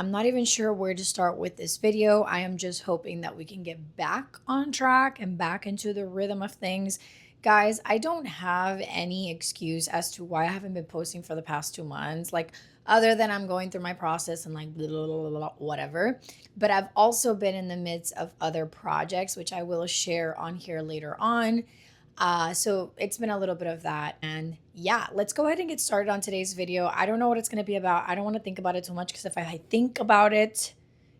I'm not even sure where to start with this video. I am just hoping that we can get back on track and back into the rhythm of things. Guys, I don't have any excuse as to why I haven't been posting for the past 2 months. Like, other than I'm going through my process and like blah, blah, blah, blah, whatever. But I've also been in the midst of other projects, which I will share on here later on. So it's been a little bit of that. And yeah, let's go ahead and get started on today's video. I don't know what it's going to be about. I don't want to think about it too much because if I think about it,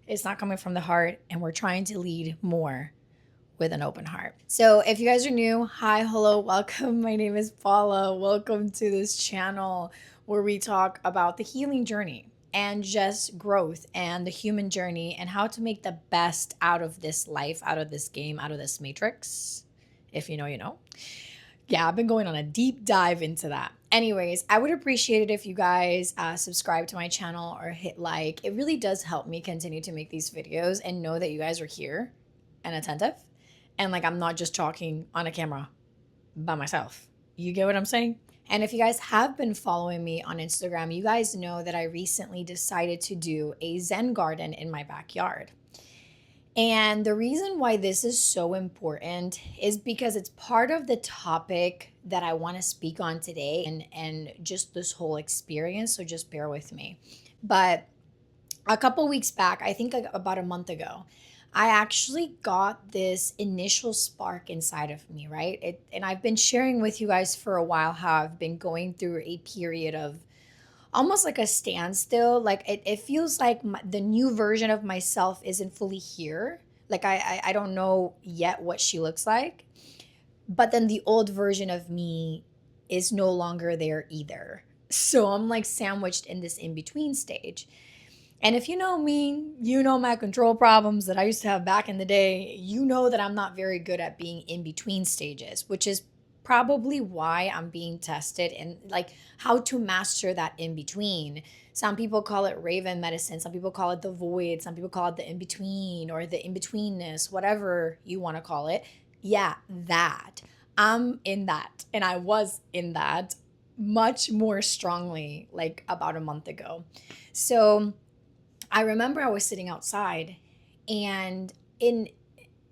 it's not coming from the heart. And we're trying to lead more with an open heart. So if you guys are new, hi, hello, welcome. My name is Paula. Welcome to this channel where we talk about the healing journey and just growth and the human journey and how to make the best out of this life, out of this game, out of this matrix. If you know, you know. Yeah, I've been going on a deep dive into that. Anyways, I would appreciate it if you guys subscribe to my channel or hit like. It really does help me continue to make these videos and know that you guys are here and attentive. And like, I'm not just talking on a camera by myself. You get what I'm saying? And if you guys have been following me on Instagram, you guys know that I recently decided to do a Zen garden in my backyard. And the reason why this is so important is because it's part of the topic that I want to speak on today and just this whole experience. So just bear with me. But a couple weeks back, I think like about a month ago, I actually got this initial spark inside of me, right? And I've been sharing with you guys for a while how I've been going through a period of almost like a standstill. Like it feels like the new version of myself isn't fully here. Like I don't know yet what she looks like, but then the old version of me is no longer there either. So I'm like sandwiched in this in between stage. And if you know me, you know my control problems that I used to have back in the day. You know that I'm not very good at being in between stages, which is probably why I'm being tested and like how to master that in between. Some people call it Raven medicine, some people call it the void, some people call it the in between or the in betweenness, whatever you want to call it. Yeah, that. I'm in that. And I was in that much more strongly like about a month ago. So I remember I was sitting outside and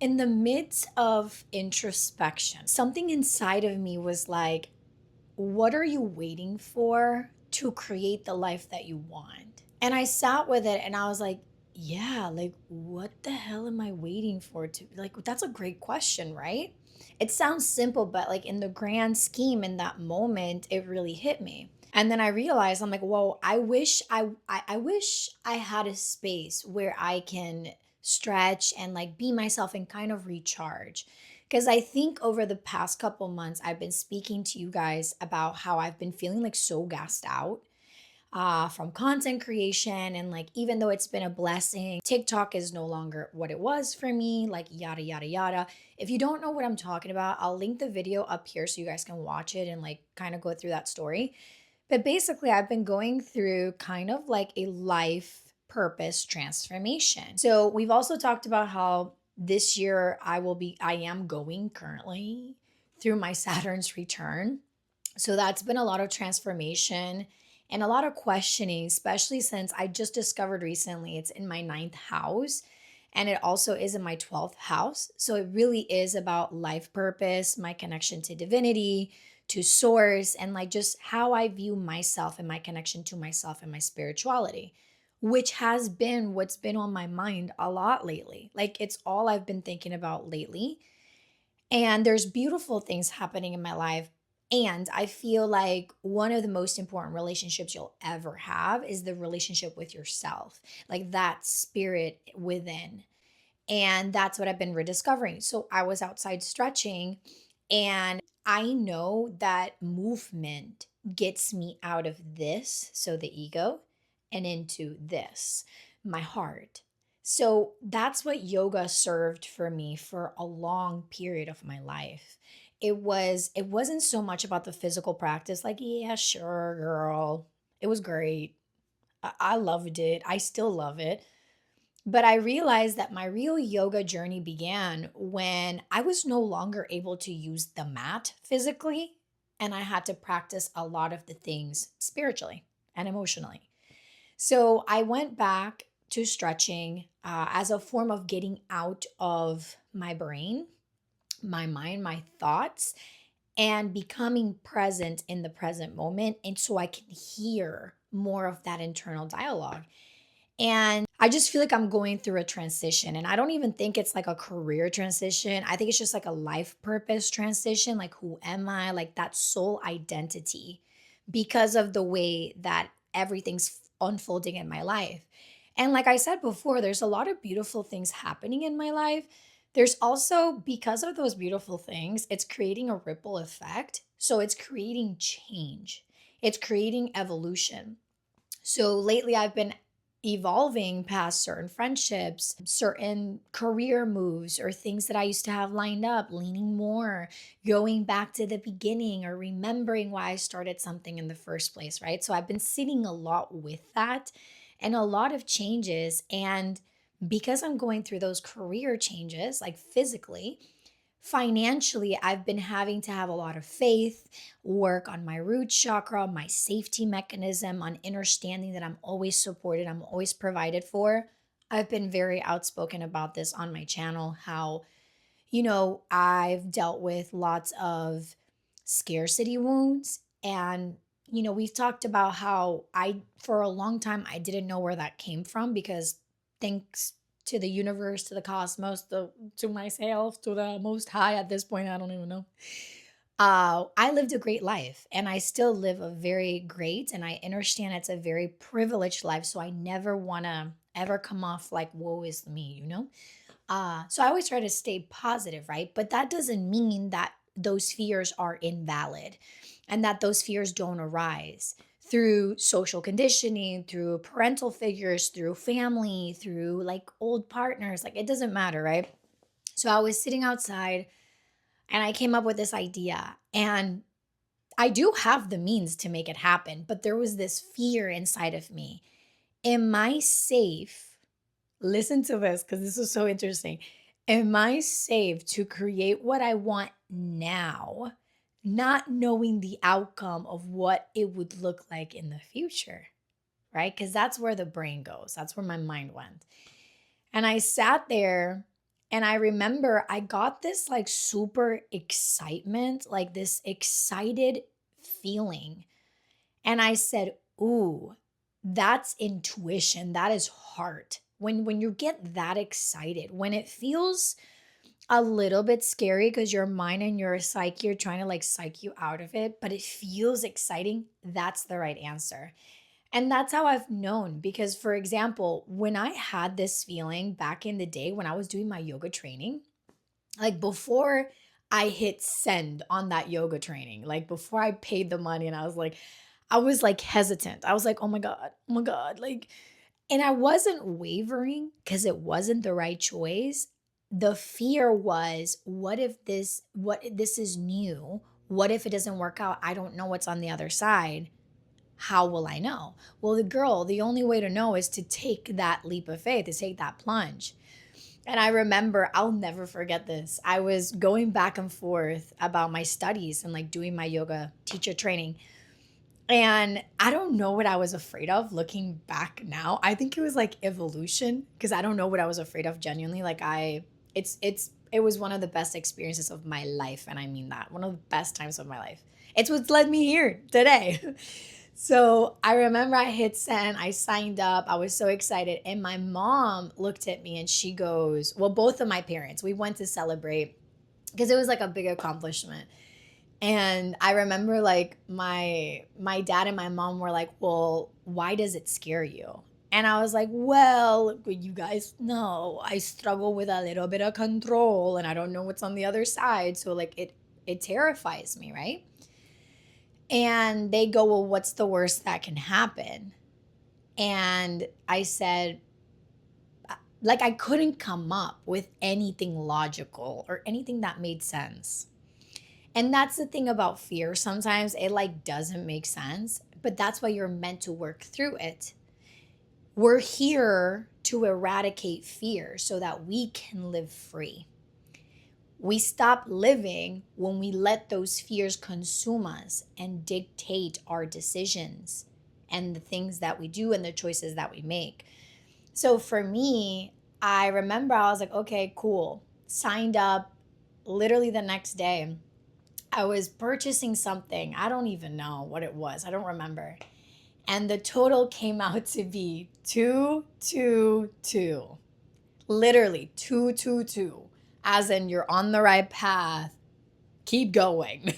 in the midst of introspection, something inside of me was like, what are you waiting for to create the life that you want? And I sat with it and I was like, yeah, like what the hell am I waiting for to like that's a great question, right? It sounds simple, but like in the grand scheme in that moment, it really hit me. And then I realized I'm like, whoa, I wish I had a space where I can stretch and like be myself and kind of recharge. Because I think over the past couple months, I've been speaking to you guys about how I've been feeling like so gassed out from content creation. And like, even though it's been a blessing, TikTok is no longer what it was for me, like yada, yada, yada. If you don't know what I'm talking about, I'll link the video up here so you guys can watch it and like kind of go through that story. But basically, I've been going through kind of like a life purpose transformation. So we've also talked about how this year I am going currently through my Saturn's return. So that's been a lot of transformation and a lot of questioning, especially since I just discovered recently it's in my ninth house and it also is in my 12th house. So it really is about life purpose, my connection to divinity, to source, and like just how I view myself and my connection to myself and my spirituality, which has been what's been on my mind a lot lately. Like it's all I've been thinking about lately. And there's beautiful things happening in my life. And I feel like one of the most important relationships you'll ever have is the relationship with yourself, like that spirit within. And that's what I've been rediscovering. So I was outside stretching, and I know that movement gets me out of this, so the ego, and into this, my heart. So that's what yoga served for me for a long period of my life. It wasn't so much about the physical practice, like, yeah, sure, girl. It was great. I loved it. I still love it. But I realized that my real yoga journey began when I was no longer able to use the mat physically, and I had to practice a lot of the things spiritually and emotionally. So I went back to stretching as a form of getting out of my brain, my mind, my thoughts, and becoming present in the present moment. And so I can hear more of that internal dialogue. And I just feel like I'm going through a transition. And I don't even think it's like a career transition. I think it's just like a life purpose transition. Like, who am I? Like that soul identity because of the way that everything's unfolding in my life. And like I said before, there's a lot of beautiful things happening in my life. There's also, because of those beautiful things, it's creating a ripple effect. So it's creating change, it's creating evolution. So lately, I've been evolving past certain friendships, certain career moves, or things that I used to have lined up, leaning more, going back to the beginning, or remembering why I started something in the first place, right? So I've been sitting a lot with that and a lot of changes. And because I'm going through those career changes, like physically, financially, I've been having to have a lot of faith, work on my root chakra, my safety mechanism, on understanding that I'm always supported, I'm always provided for. I've been very outspoken about this on my channel, how, I've dealt with lots of scarcity wounds. And, we've talked about how for a long time, I didn't know where that came from because thanks to the universe, to the cosmos, to myself, to the most high at this point, I don't even know. I lived a great life and I still live a very great, and I understand it's a very privileged life. So I never want to ever come off like, woe is me? So I always try to stay positive, right? But that doesn't mean that those fears are invalid and that those fears don't arise through social conditioning, through parental figures, through family, through like old partners. Like, it doesn't matter, right? So I was sitting outside and I came up with this idea, and I do have the means to make it happen, but there was this fear inside of me. Am I safe? Listen to this because this is so interesting. Am I safe to create what I want now, not knowing the outcome of what it would look like in the future? Right? Because that's where the brain goes, that's where my mind went. And I sat there and I remember I got this like super excitement, like this excited feeling. And I said, ooh, that's intuition. That is heart. When you get that excited, when it feels a little bit scary because your mind and your psyche are trying to like psych you out of it, but it feels exciting, that's the right answer. And that's how I've known. Because, for example, when I had this feeling back in the day when I was doing my yoga training, like before I hit send on that yoga training, like before I paid the money, and I was like hesitant. I was like, oh my God. Like, and I wasn't wavering because it wasn't the right choice. The fear was, what if this is new? What if it doesn't work out? I don't know what's on the other side. How will I know? Well, the only way to know is to take that leap of faith, to take that plunge. And I remember, I'll never forget this. I was going back and forth about my studies and like doing my yoga teacher training. And I don't know what I was afraid of looking back now. I think it was like evolution, because I don't know what I was afraid of genuinely. It was one of the best experiences of my life. And I mean that, one of the best times of my life. It's what's led me here today. So I remember I hit send, I signed up, I was so excited. And my mom looked at me and she goes, well, both of my parents, we went to celebrate because it was like a big accomplishment. And I remember like my dad and my mom were like, well, why does it scare you? And I was like, well, you guys know I struggle with a little bit of control and I don't know what's on the other side. So like it terrifies me, right? And they go, well, what's the worst that can happen? And I said, like, I couldn't come up with anything logical or anything that made sense. And that's the thing about fear. Sometimes it like doesn't make sense, but that's why you're meant to work through it. We're here to eradicate fear so that we can live free. We stop living when we let those fears consume us and dictate our decisions and the things that we do and the choices that we make. So for me, I remember I was like, okay, cool. Signed up literally the next day. I was purchasing something. I don't even know what it was. I don't remember. And the total came out to be 222. Literally 222. As in you're on the right path. Keep going.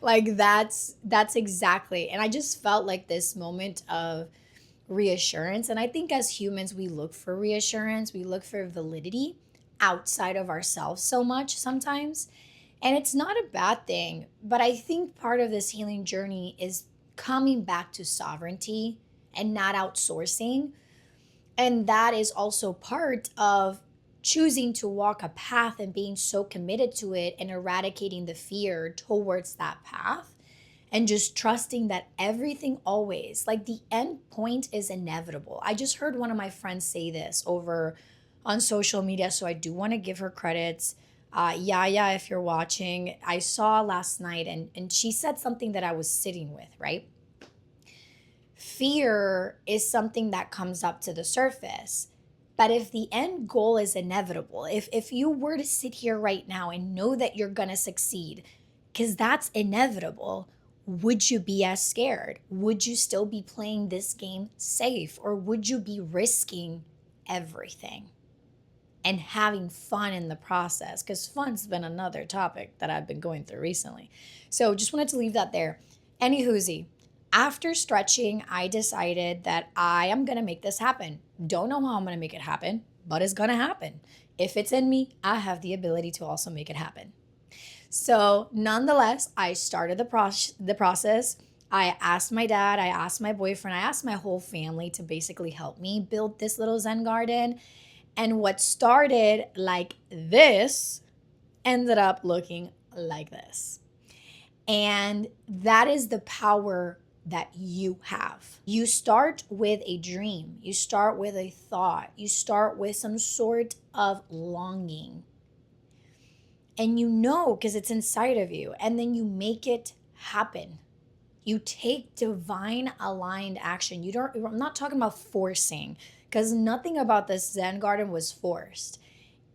Like that's exactly. And I just felt like this moment of reassurance. And I think as humans, we look for reassurance, we look for validity outside of ourselves so much sometimes. And it's not a bad thing. But I think part of this healing journey is coming back to sovereignty and not outsourcing. And that is also part of choosing to walk a path and being so committed to it and eradicating the fear towards that path and just trusting that everything always, like the end point is inevitable. I just heard one of my friends say this over on social media, so I do want to give her credits. Yaya, if you're watching, I saw last night and she said something that I was sitting with, right? Fear is something that comes up to the surface. But if the end goal is inevitable, if you were to sit here right now and know that you're going to succeed, because that's inevitable, would you be as scared? Would you still be playing this game safe? Or would you be risking everything and having fun in the process? Because fun's been another topic that I've been going through recently. So just wanted to leave that there. Anywhoosie, after stretching, I decided that I am going to make this happen. Don't know how I'm going to make it happen, but it's going to happen. If it's in me, I have the ability to also make it happen. So, nonetheless, I started the process. I asked my dad, I asked my boyfriend, I asked my whole family to basically help me build this little Zen garden. And what started like this ended up looking like this. And that is the power that you have. You start with a dream, you start with a thought, you start with some sort of longing. And you know, because it's inside of you, and then you make it happen. You take divine aligned action. I'm not talking about forcing, because nothing about this Zen garden was forced.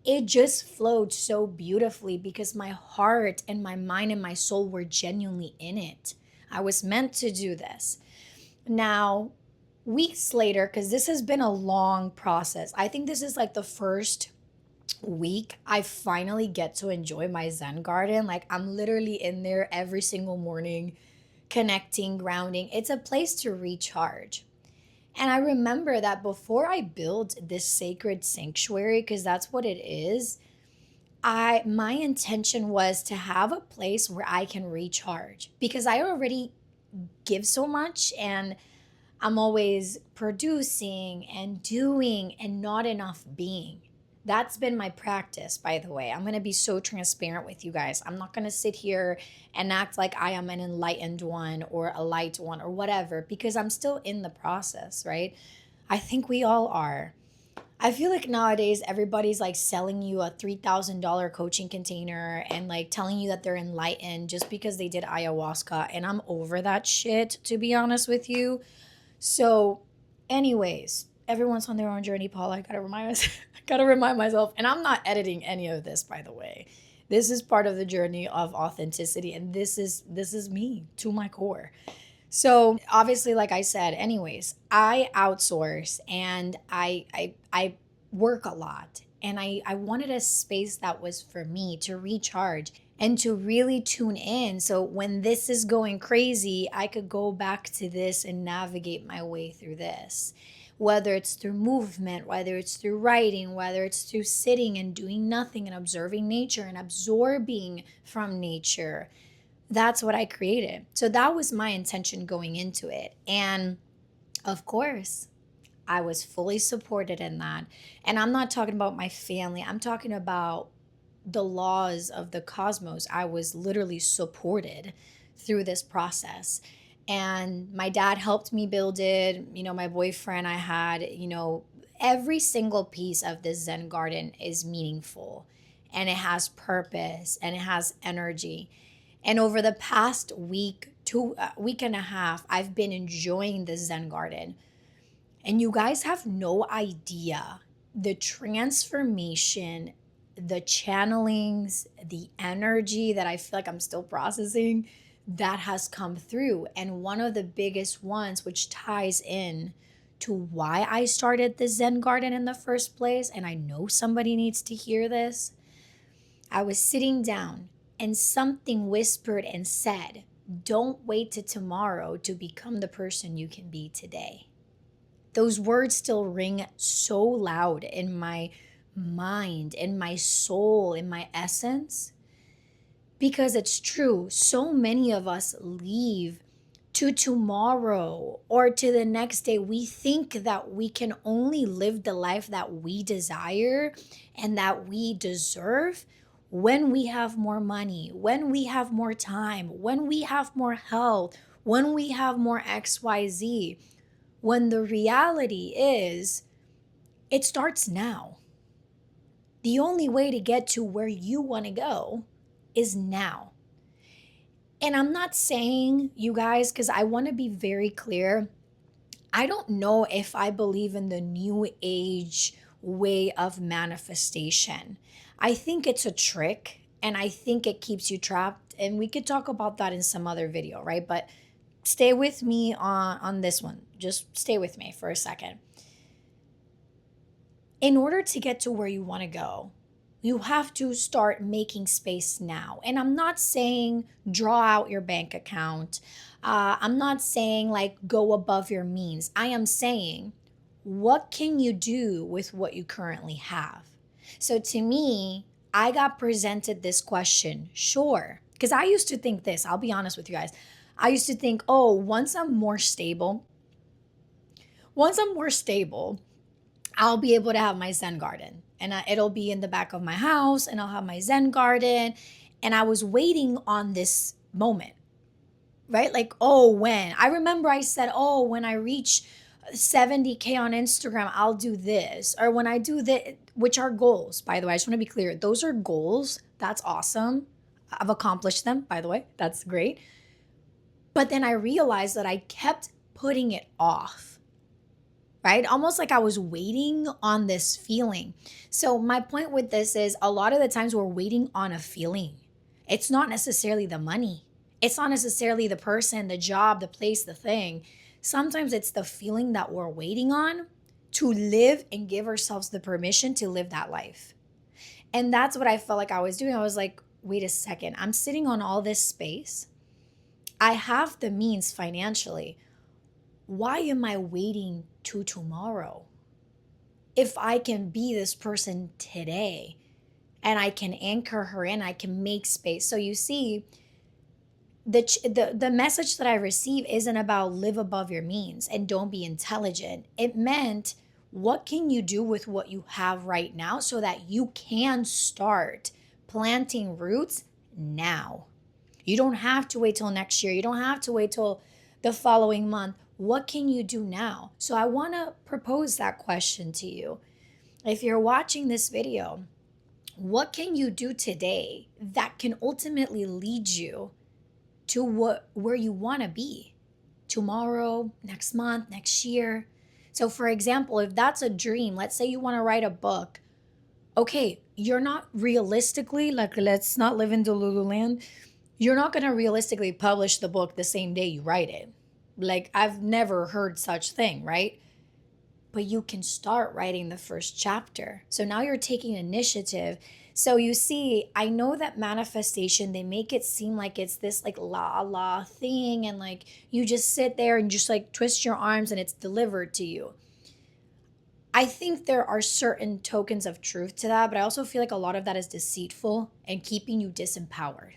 It just flowed so beautifully because my heart and my mind and my soul were genuinely in it. I was meant to do this. Now, weeks later, because this has been a long process, I think this is like the first week I finally get to enjoy my Zen garden. Like I'm literally in there every single morning, connecting, grounding. It's a place to recharge. And I remember that before I built this sacred sanctuary, because that's what it is, my intention was to have a place where I can recharge because I already give so much and I'm always producing and doing and not enough being. That's been my practice, by the way. I'm going to be so transparent with you guys. I'm not going to sit here and act like I am an enlightened one or a light one or whatever because I'm still in the process, right? I think we all are. I feel like nowadays everybody's like selling you a $3,000 coaching container and like telling you that they're enlightened just because they did ayahuasca. And I'm over that shit, to be honest with you. So, anyways, everyone's on their own journey, Paul. I gotta remind myself, I gotta remind myself, and I'm not editing any of this, by the way. This is part of the journey of authenticity, and this is me to my core. So obviously, like I said, anyways, I outsource and I work a lot, and I wanted a space that was for me to recharge and to really tune in. So when this is going crazy, I could go back to this and navigate my way through this. Whether it's through movement, whether it's through writing, whether it's through sitting and doing nothing and observing nature and absorbing from nature. That's what I created. So that was my intention going into it. And of course, I was fully supported in that. And I'm not talking about my family, I'm talking about the laws of the cosmos. I was literally supported through this process. And my dad helped me build it. You know, my boyfriend, I had, every single piece of this Zen garden is meaningful and it has purpose and it has energy. And over the past week, week and a half, I've been enjoying the Zen garden. And you guys have no idea the transformation, the channelings, the energy that I feel like I'm still processing that has come through. And one of the biggest ones, which ties in to why I started the Zen Garden in the first place, and I know somebody needs to hear this. I was sitting down and something whispered and said, "Don't wait till tomorrow to become the person you can be today." Those words still ring so loud in my mind, in my soul, in my essence, because it's true. So many of us leave to tomorrow or to the next day. We think that we can only live the life that we desire and that we deserve when we have more money, when we have more time, when we have more health, when we have more XYZ. When the reality is, it starts now. The only way to get to where you want to go is now. And I'm not saying, you guys, because I want to be very clear, I don't know if I believe in the new age way of manifestation. I think it's a trick and I think it keeps you trapped. And we could talk about that in some other video, right? But stay with me on this one. Just stay with me for a second. In order to get to where you want to go, you have to start making space now. And I'm not saying draw out your bank account. I'm not saying like go above your means. I am saying, what can you do with what you currently have? So to me, I got presented this question, sure. Because I used to think this, I'll be honest with you guys. I used to think, oh, once I'm more stable, I'll be able to have my Zen garden and it'll be in the back of my house and I'll have my Zen garden. And I was waiting on this moment, right? Like, oh, when? I remember I said, oh, when I reach 70K on Instagram, I'll do this. Or when I do that, which are goals, by the way. I just want to be clear. Those are goals. That's awesome. I've accomplished them, by the way. That's great. But then I realized that I kept putting it off, right? Almost like I was waiting on this feeling. So my point with this is a lot of the times we're waiting on a feeling. It's not necessarily the money. It's not necessarily the person, the job, the place, the thing. Sometimes it's the feeling that we're waiting on to live and give ourselves the permission to live that life. And that's what I felt like I was doing. I was like, wait a second, I'm sitting on all this space. I have the means financially. Why am I waiting to tomorrow? If I can be this person today and I can anchor her in, I can make space. So you see, the message that I receive isn't about live above your means and don't be intelligent. It meant, what can you do with what you have right now so that you can start planting roots now? You don't have to wait till next year. You don't have to wait till the following month. What can you do now? So I want to propose that question to you. If you're watching this video, what can you do today that can ultimately lead you to where you want to be tomorrow, next month, next year? So for example, if that's a dream, let's say you want to write a book. Okay, you're not realistically, like, let's not live in Delulu. You're not going to realistically publish the book the same day you write it. Like, I've never heard such thing, right? But you can start writing the first chapter. So now you're taking initiative. So you see, I know that manifestation, they make it seem like it's this like la thing. And like, you just sit there and just like twist your arms and it's delivered to you. I think there are certain tokens of truth to that, but I also feel like a lot of that is deceitful and keeping you disempowered.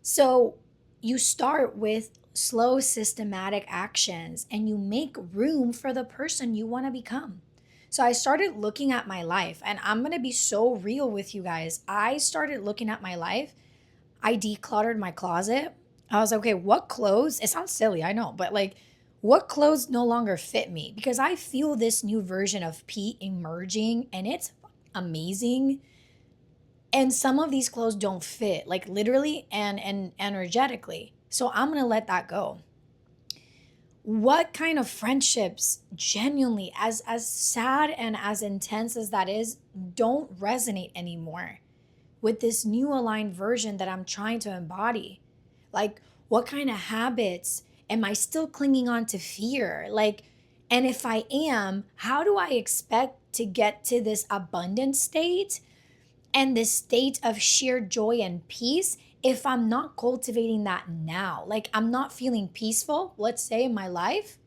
So you start with slow, systematic actions and you make room for the person you want to become. So I started looking at my life, and I'm going to be so real with you guys. I started looking at my life. I decluttered my closet. I was like, okay, what clothes? It sounds silly, I know, but like, what clothes no longer fit me? Because I feel this new version of Pete emerging and it's amazing. And some of these clothes don't fit, like literally and energetically. So I'm going to let that go. What kind of friendships genuinely, as sad and as intense as that is, don't resonate anymore with this new aligned version that I'm trying to embody? Like, what kind of habits am I still clinging on to fear? Like, and if I am, how do I expect to get to this abundant state and this state of sheer joy and peace if I'm not cultivating that now? Like, I'm not feeling peaceful, let's say, in my life.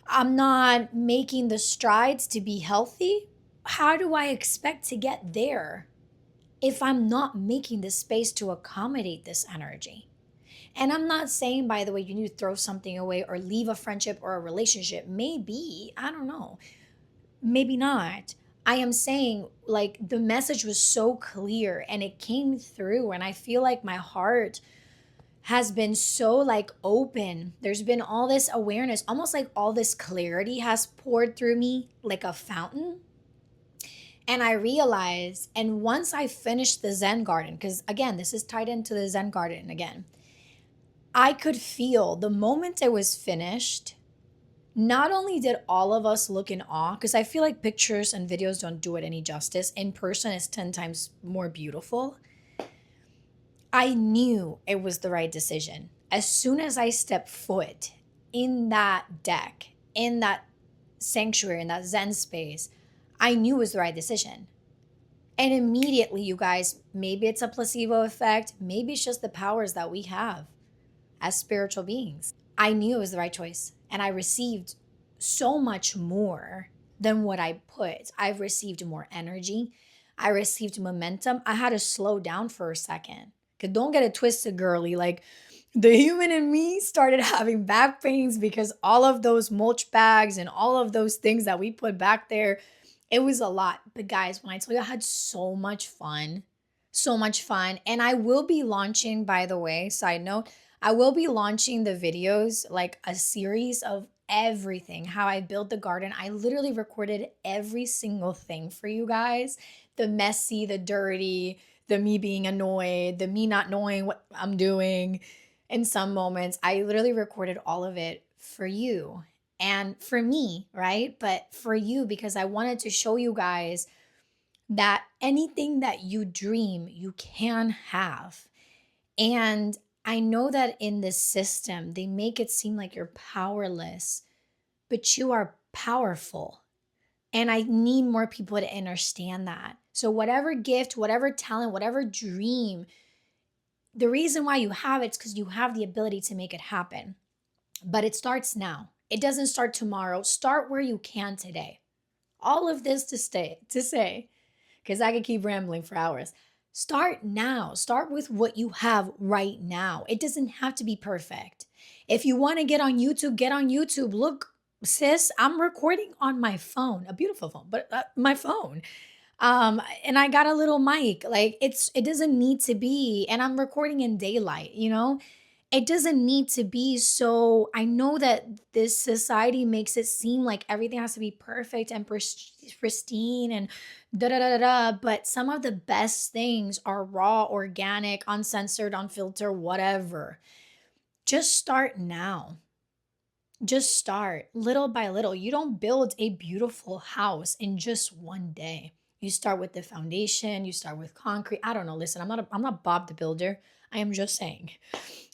I'm not making the strides to be healthy. How do I expect to get there if I'm not making the space to accommodate this energy? And I'm not saying, by the way, you need to throw something away or leave a friendship or a relationship. Maybe, I don't know, maybe not. I am saying, like, the message was so clear and it came through. And I feel like my heart has been so like open. There's been all this awareness, almost like all this clarity has poured through me like a fountain. And I realized, and once I finished the Zen Garden, because again, this is tied into the Zen Garden again, I could feel the moment it was finished. Not only did all of us look in awe, because I feel like pictures and videos don't do it any justice. In person, it's 10 times more beautiful. I knew it was the right decision. As soon as I stepped foot in that deck, in that sanctuary, in that Zen space, I knew it was the right decision. And immediately, you guys, maybe it's a placebo effect, maybe it's just the powers that we have as spiritual beings. I knew it was the right choice. And I received so much more than what I put. I've received more energy. I received momentum. I had to slow down for a second. Cause don't get it twisted, girly. Like, the human in me started having back pains because all of those mulch bags and all of those things that we put back there, it was a lot. But guys, when I tell you I had so much fun, so much fun. And I will be launching, by the way, side note, I will be launching the videos, like a series of everything, how I built the garden. I literally recorded every single thing for you guys, the messy, the dirty, the me being annoyed, the me not knowing what I'm doing. In some moments, I literally recorded all of it for you and for me, right? But for you, because I wanted to show you guys that anything that you dream, you can have. And I know that in this system, they make it seem like you're powerless, but you are powerful. And I need more people to understand that. So, whatever gift, whatever talent, whatever dream, the reason why you have it's because you have the ability to make it happen. But it starts now. It doesn't start tomorrow. Start where you can today. All of this to say, because I could keep rambling for hours. Start now. Start with what you have right now. It doesn't have to be perfect. If you want to get on YouTube, get on YouTube. Look, sis, I'm recording on my phone, a beautiful phone, but my phone. And I got a little mic. Like, it doesn't need to be, and I'm recording in daylight, you know? It doesn't need to be so. I know that this society makes it seem like everything has to be perfect and pristine and da da da da da. But some of the best things are raw, organic, uncensored, unfiltered, whatever. Just start now. Just start little by little. You don't build a beautiful house in just one day. You start with the foundation, you start with concrete. I don't know. Listen, I'm not Bob the Builder. I am just saying.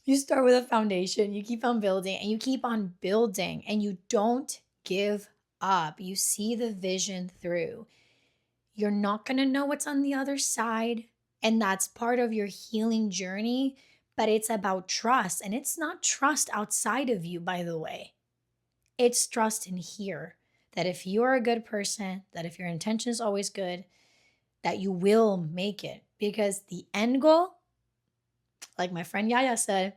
You start with a foundation, you keep on building and you keep on building and you don't give up. You see the vision through. You're not going to know what's on the other side, and that's part of your healing journey, but it's about trust, and it's not trust outside of you, by the way. It's trust in here, that if you're a good person, that if your intention is always good, that you will make it, because the end goal, like my friend Yaya said,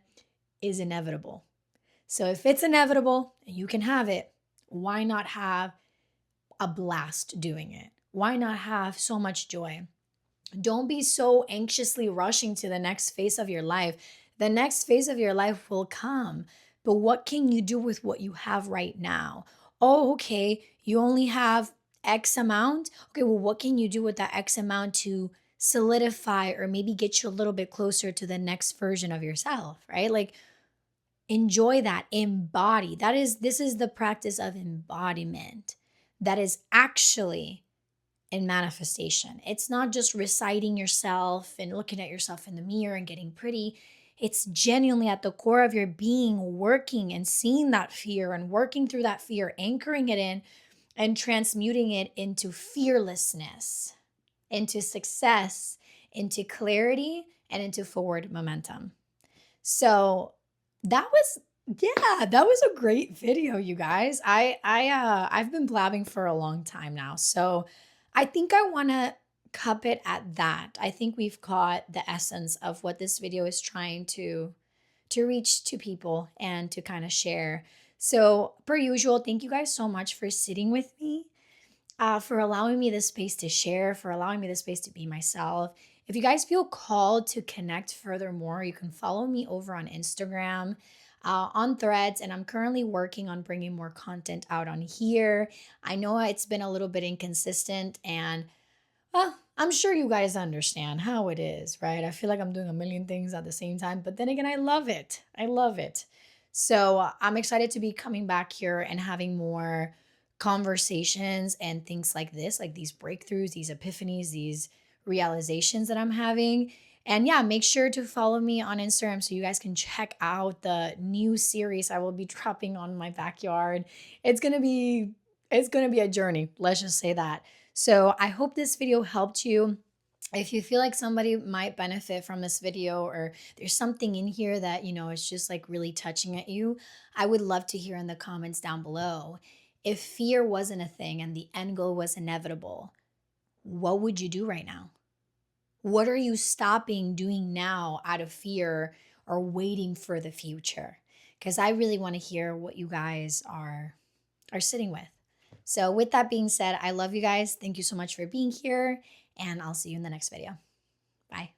is inevitable. So if it's inevitable and you can have it, why not have a blast doing it? Why not have so much joy? Don't be so anxiously rushing to the next phase of your life. The next phase of your life will come. But what can you do with what you have right now? Oh, okay, you only have X amount. Okay, well, what can you do with that X amount to solidify or maybe get you a little bit closer to the next version of yourself, right? Like, Enjoy that. Embody. This is the practice of embodiment that is actually in manifestation. It's not just reciting yourself and looking at yourself in the mirror and getting pretty. It's genuinely at the core of your being, working and seeing that fear and working through that fear, anchoring it in and transmuting it into fearlessness, into success, into clarity, and into forward momentum. So that was that was a great video, you guys. I've been blabbing for a long time now. So I think I want to cup it at that. I think we've caught the essence of what this video is trying to reach to people and to kind of share. So, per usual, thank you guys so much for sitting with me, for allowing me the space to share, for allowing me the space to be myself. If you guys feel called to connect furthermore, you can follow me over on Instagram, on Threads, and I'm currently working on bringing more content out on here. I know it's been a little bit inconsistent, and well, I'm sure you guys understand how it is, right? I feel like I'm doing a million things at the same time, but then again, I love it. I love it. So I'm excited to be coming back here and having more conversations and things like this, like these breakthroughs, these epiphanies, these realizations that I'm having. And yeah, make sure to follow me on Instagram so you guys can check out the new series I will be dropping on my backyard. It's going to be a journey. Let's just say that. So I hope this video helped you. If you feel like somebody might benefit from this video, or there's something in here that, is just like really touching at you, I would love to hear in the comments down below. If fear wasn't a thing and the end goal was inevitable, what would you do right now? What are you stopping doing now out of fear or waiting for the future? Because I really want to hear what you guys are sitting with. So with that being said, I love you guys. Thank you so much for being here, and I'll see you in the next video. Bye.